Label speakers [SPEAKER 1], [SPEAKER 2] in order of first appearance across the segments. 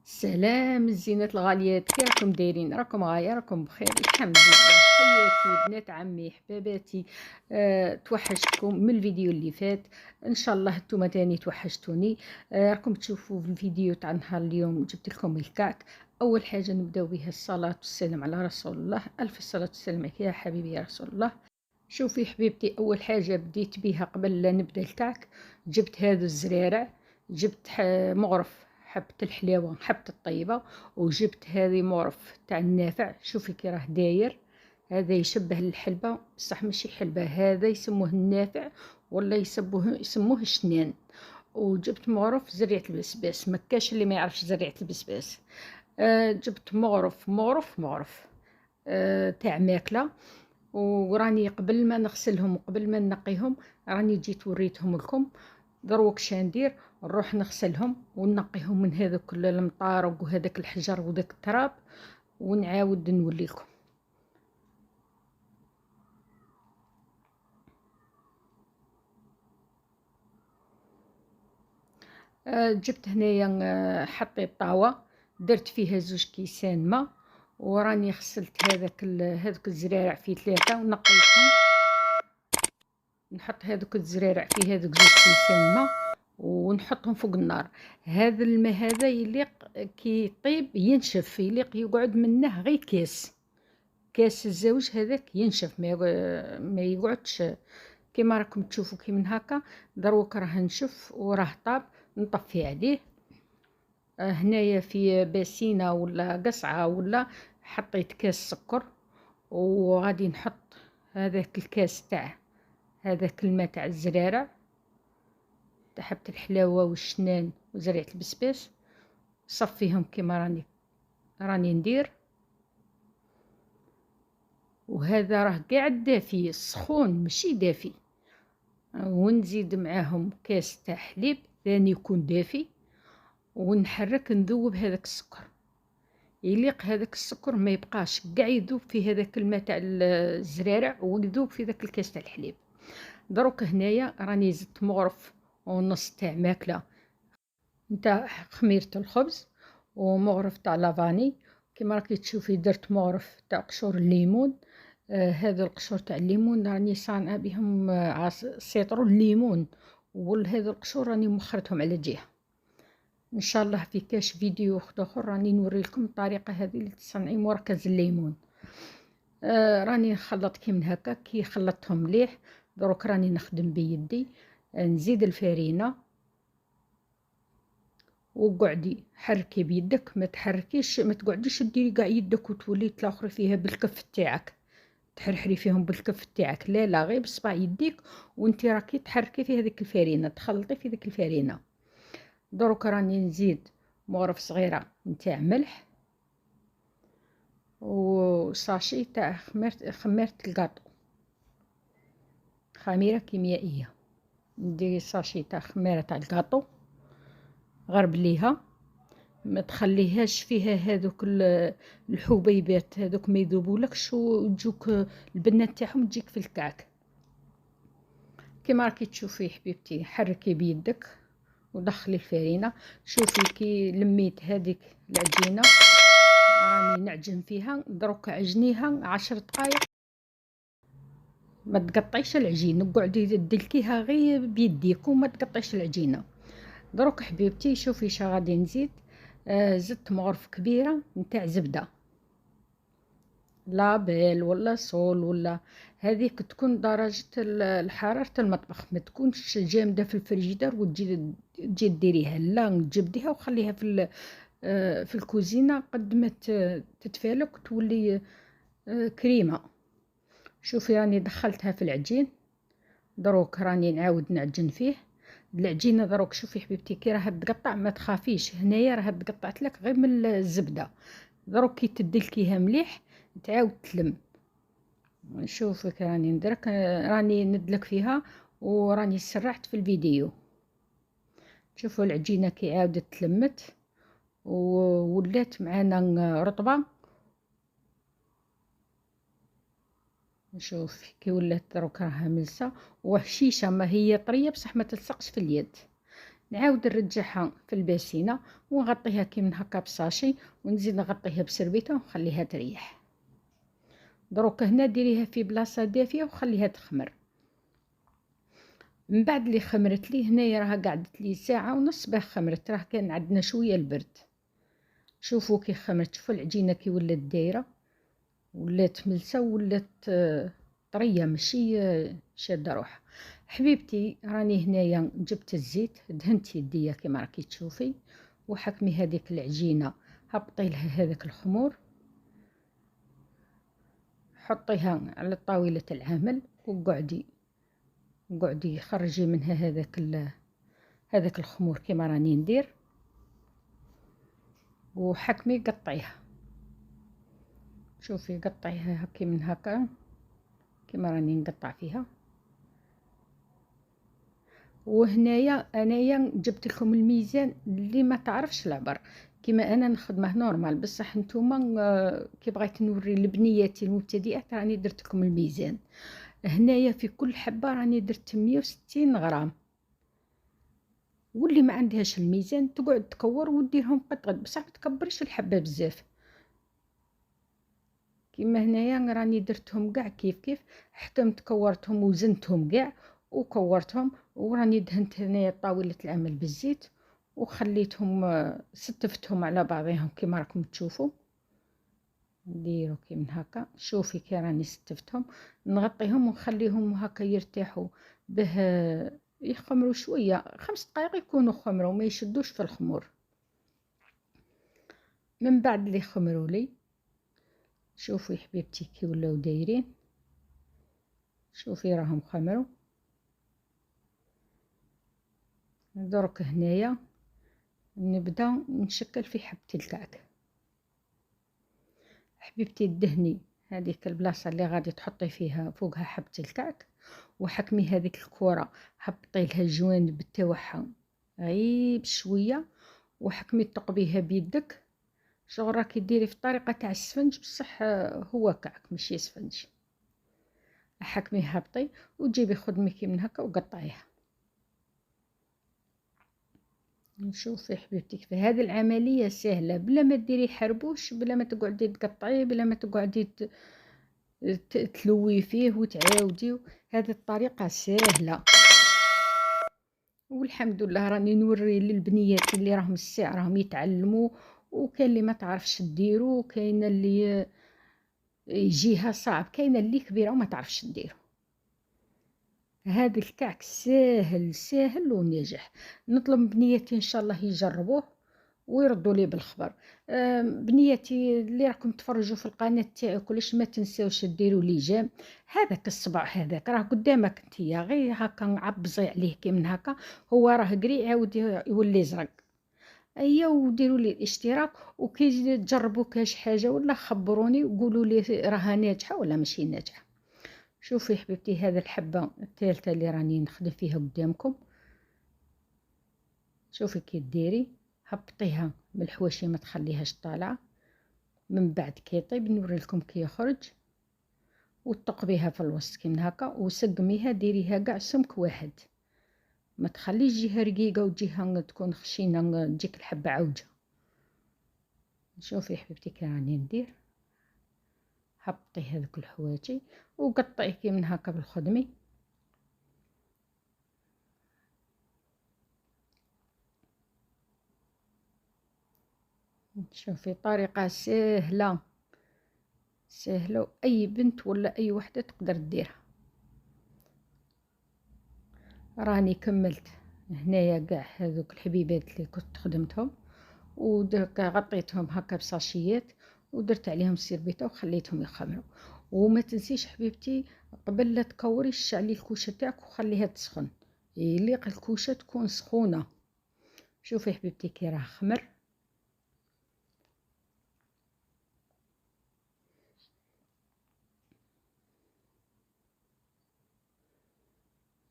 [SPEAKER 1] سلام الزينات الغاليات، كي راكم دايرين؟ راكم غاية؟ راكم بخير؟ الحمد لله. حياتي بنات عمي حباباتي. توحشتكم من الفيديو اللي فات. ان شاء الله نتوما تاني توحشتوني. راكم تشوفوا في الفيديو تاع نهار اليوم جبت لكم الكعك. اول حاجه نبداو بها الصلاه والسلام على رسول الله، الف الصلاه والسلام عليك يا حبيبي يا رسول الله. شوفي حبيبتي، اول حاجه بديت بيها قبل لا نبدا الكعك، جبت هذا الزرارع، جبت مغرف حبة الحلاوة حبة الطيبة، وجبت هذه مغرف تاع النافع. شوفي كي راه داير، هذا يشبه الحلبة بصح ماشي حلبة، هذا يسموه النافع ولا يسموه الشنان. وجبت مغرف زريعة البسباس، مكاش اللي ما يعرفش زريعة البسباس. جبت مغرف تاع ماكلة. وراني قبل ما نغسلهم وقبل ما نقيهم راني جيت وريتهم لكم. دروك شندير نروح نغسلهم ونقيهم من هذاك المطارق وهذاك الحجر وذاك التراب، ونعاود نوليكم. جبت هنايا، حطيت طاوة، درت فيها 2 كيسان ما، وراني غسلت هذاك الزرارع في 3 ونقيتهم. نحط هذوك الزرارع في هذوك 2 كيسان ما ونحطهم فوق النار. هذا الماء هذا يليق كي يطيب ينشف، يليق يقعد منه غير كاس الزوج هذاك ينشف، ما يقعدش كيما راكم تشوفوا كي من هكا. دروك راه نشف وراه طاب، نطفي عليه. هنايا في باسينه ولا قصعه ولا حطيت كاس سكر، وغادي نحط هذاك الكاس تاع هذاك الماء تاع الزرارع تاع حبة الحلاوة والشنان وزريعة البسباس. صفيهم كيما راني ندير. وهذا راه قاع دافي سخون ماشي دافي. ونزيد معاهم كاس تاع حليب ثاني يكون دافي، ونحرك نذوب هذاك السكر. يليق هذاك السكر ما يبقاش قاع يذوب في هذاك الماء تاع الزرارع ويذوب في ذاك الكاس تاع الحليب. دروك هنايا راني زدت مغرف ونص تاع ماكله نتاع خميرة الخبز، ومغرف تاع لافاني. كيما راكي تشوفي درت مغرف تاع قشور الليمون. هذا القشور تاع الليمون راني صانعه بهم سيترو الليمون، وهذا القشور راني مخرتهم على جهه. ان شاء الله في كاش فيديو اخر راني نوري لكم الطريقه هذه اللي تصنعي مركز الليمون. راني نخلط كي من هكا، كي خلطتهم مليح دروك راني نخدم بيدي. نزيد الفرينه، وقعدي حركي بيدك، ما تحركيش، ما تقعديش ديري قاع يدك وتولي تلاخري فيها بالكف تاعك، تحرحري فيهم بالكف تاعك، لا لا، غير بصبع يديك وانت راكي تحركي في هذيك الفرينه، تخلطي في ذيك الفرينه. دروك راني نزيد مغرف صغيره نتاع ملح، وصاشي تاع خميره الكاطو، خميره كيميائيه. نديري صاشي تاع خميره تاع الكاطو، غربليها، ما تخليهاش فيها هذوك الحبيبات هذوك ما يذوبولكش وتجوك البنات تاعهم تجيك في الكعك. كيما راكي تشوفي حبيبتي، حركي بيدك ودخلي الفرينه. شوفي كي لميت هذيك العجينه راني نعجن فيها، دروك عجنيها 10 دقائق، ما تقطعيش العجين، قعدي دلكيها غير بيديك وما تقطعيش العجينه. دروك حبيبتي شوفي شا غادي نزيد. زدت مغرف كبيره نتاع زبده، لابيل ولا صول، ولا هذيك تكون درجة الحرارة المطبخ، ما تكونش جامدة في الفريجيدار وتجي ديريها، لا تجبديها وخليها في الكوزينة قد ما تتفالك وتولي كريمة. شوفي راني دخلتها في العجين، دروك راني نعاود نعجن فيه العجينه. دروك شوفي حبيبتي كي راها تقطع ما تخافيش، هنايا راها تقطعت لك غير من الزبده. دروك كي تدلكيها مليح تعاود تلم. نشوفك راني ندرك، راني ندلك فيها وراني سرعت في الفيديو. شوفوا العجينه كي عاودت تلمت وولات معانا رطبه. نشوف كي ولات دروك راها ملسه وهشيشه، ما هي طريه بصح ما تلصقش في اليد. نعاود نرجعها في الباسينه ونغطيها كي من هكا بساشي، ونزيد نغطيها بسربيته ونخليها تريح. دروك هنا ديريها في بلاصه دافيه وخليها تخمر. من بعد اللي خمرت لي هنايا راها قعدت لي ساعه ونص باه خمرت، راه كان عندنا شويه البرد. شوفوا كي خمرت، شوفوا العجينه كي ولات دايره، ولات ملسه، ولات طريه ماشي شاده روحها. حبيبتي راني هنايا جبت الزيت، دهنت يديا كما راكي تشوفي، وحكمي هذيك العجينه، هبطي لها هذاك الخمور، حطيها على طاوله العمل وقعدي خرجي منها هذاك الخمور كما راني ندير، وحكمي قطعيها. شوفي قطعيها هكي من هكا كما راني نقطع فيها. وهنايا انايا جبت لكم الميزان اللي ما تعرفش العبر، كما انا نخدمه نورمال، بصح نتوما كي بغيت نوري لبنياتي المبتدئات راني درت لكم الميزان. هنايا في كل حبه راني درت 160 غرام، واللي ما عندهاش الميزان تقعد تكور وديرهم قد بصح ما تكبريش الحبه بزاف. كيما هنايا راني درتهم كاع كيف حتى كورتهم وزنتهم كاع وكورتهم، وراني دهنت هنايا طاولة العمل بالزيت وخليتهم ستفتهم على بعضهم كما راكم تشوفوا. نديرو كي من هكا، شوفي كي راني ستفتهم، نغطيهم ونخليهم هكا يرتاحوا به يخمروا شويه، 5 دقائق يكونوا خمروا، ما يشدوش في الخمور. من بعد اللي خمروا لي، شوفي حبيبتي كي ولاو دايرين، شوفي راهم خمروا. درك هنايا نبدا نشكل في حبة الكعك. حبيبتي دهني هذيك البلاصه اللي غادي تحطي فيها فوقها حبة الكعك، وحكمي هذيك الكره هبطي لها الجوانب تاعها غير بشويه، وحكمي تقبيها بيدك، شغل راكي ديري في الطريقه تاع السفنج، بصح هو كعك ماشي سفنج. حكمي هبطي وتجيبي خدمي كي من هكا وقطعيها. شوفي حبيبتي كيف هذه العمليه سهله، بلا ما ديري حربوش، بلا ما تقعدي تقطعيه، بلا ما تقعدي تلوي فيه وتعاودي. هذه الطريقه سهله، والحمد لله راني نوري للبنيات اللي راهم الساعه راهم يتعلموا، وكاين اللي ما تعرفش ديرو، وكاين اللي يجيها صعب، كاين اللي كبيره وما تعرفش ديرو. هذا الكعك ساهل ساهل وناجح. نطلب بنياتي ان شاء الله يجربوه ويردوا لي بالخبر. بنياتي اللي راكم تفرجوا في القناه تاعي كلش، ما تنساوش ديروا لي جيم. هذاك الصبع هذاك راه قدامك انتيا، غير هكا نعبزي عليه كي من هكا، هو راه قري عاود يولي زرق. ايا وديروا لي الاشتراك، وكي تجربوا كاش حاجه ولا خبروني وقولوا لي راها ناجحه ولا ماشي ناجحه. شوفي حبيبتي هذا الحبه الثالثه اللي راني نخدم فيها قدامكم، شوفي كي ديري هبطيها من الحواشي ما تخليهاش طالعه. من بعد كي يطيب نوري لكم كي يخرج، وتقبيها في الوسط كي هكا وسقميها، ديريها كاع سمك واحد، ما تخليش جهه رقيقه وجهه تكون خشينه تجيك الحبه عوجه. شوفي حبيبتي كي راني ندير، هبطي هذوك الحوايج وقطعيه كي من هكا بالخدمي. شوفي طريقه سهله سهله، واي بنت ولا اي وحده تقدر ديرها. راني كملت هنايا كاع هذوك الحبيبات اللي كنت خدمتهم، ودرك غطيتهم هكا بصاشيات، ودرت عليهم سيربيطه وخليتهم يخمروا. وما تنسيش حبيبتي قبل لا تكوري شعلي الكوشه تاعك وخليها تسخن، يليق الكوشه تكون سخونه. شوفي حبيبتي كي راه خمر.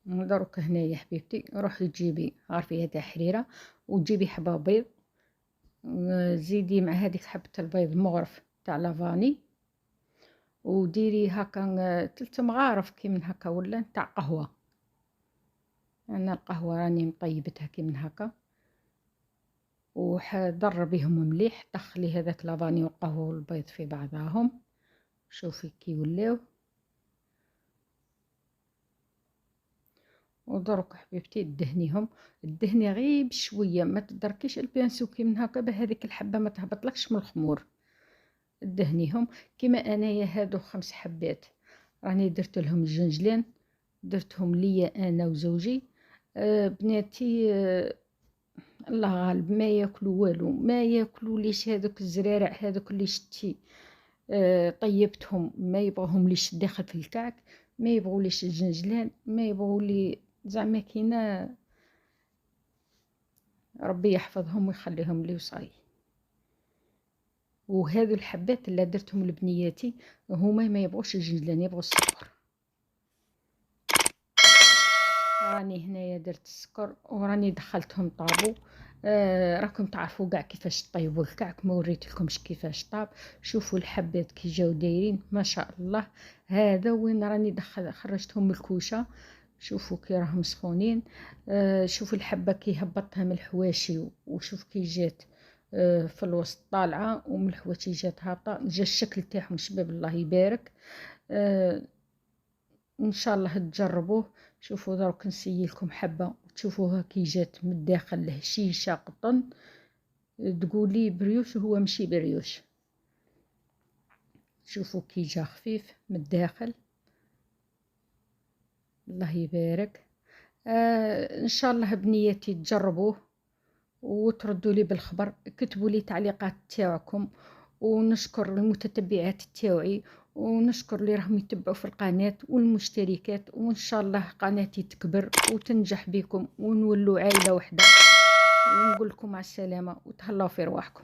[SPEAKER 1] دروك هنايا حبيبتي روحي تجيبي عارفي هذا حريره، وتجيبي حبه بيض، زيدي مع هذيك حبه البيض مغرف تاع لافاني، وديري هكا 3 مغارف كي من هكا ولا تاع قهوه. انا القهوه راني مطيبتها كي من هكا، وحضربيهم مليح، دخلي هذاك لافاني والقهوه والبيض في بعضاهم، شوفي كي ولاو. ودرك حبيبتي دهنيهم، دهني غير بشويه، ما تدركيش البيانسو كي من هكا بهذيك الحبه ما تهبطلكش من الخمور. دهنيهم كيما انايا هادو 5 حبات راني درت لهم الجنجلان، درتهم ليا انا وزوجي. بناتي الله غالب ما ياكلوا والو، ما ياكلوا ليش هذوك الزرارع هذوك اللي شتي طيبتهم، ما يبغوهم ليش داخل في الكعك، ما يبغوا ليش الجنجلان، ما يبغوا لي زعما كينا، ربي يحفظهم ويخليهم لي وصاي. وهذو الحبات اللي درتهم لبنياتي هما ما يبغوش الجنجلان، يبغوا السكر. راني هنايا درت السكر وراني دخلتهم طابو. راكم تعرفوا كاع كيفاش طيبوا الكعك، ما وريتلكمش كيفاش طاب. شوفوا الحبات كي جاو دايرين ما شاء الله. هذا وين راني خرجتهم من الكوشه، شوفوا كي راهم سخونين. شوفوا الحبه كي هبطتها من الحواشي، وشوف كي جات في الوسط طالعه، ومن الحواشي جات هابطه، جا الشكل تاعهم شباب الله يبارك. آه ان شاء الله تجربوه. شوفوا دروك نسيي لكم حبه تشوفوها كي جات من الداخل هشيشه قطن، تقولي بريوش وهو مشي بريوش. شوفوا كي جا خفيف من الداخل، الله يبارك. ان شاء الله بنيتي تجربوه وتردوا لي بالخبر، كتبوا لي تعليقات تاعكم. ونشكر المتتبعات تاوعي، ونشكر اللي راهم يتبعوا في القناة والمشتركات، وان شاء الله قناتي تكبر وتنجح بكم ونولوا عائلة واحدة. ونقول لكم مع السلامة وتهلاو في رواحكم.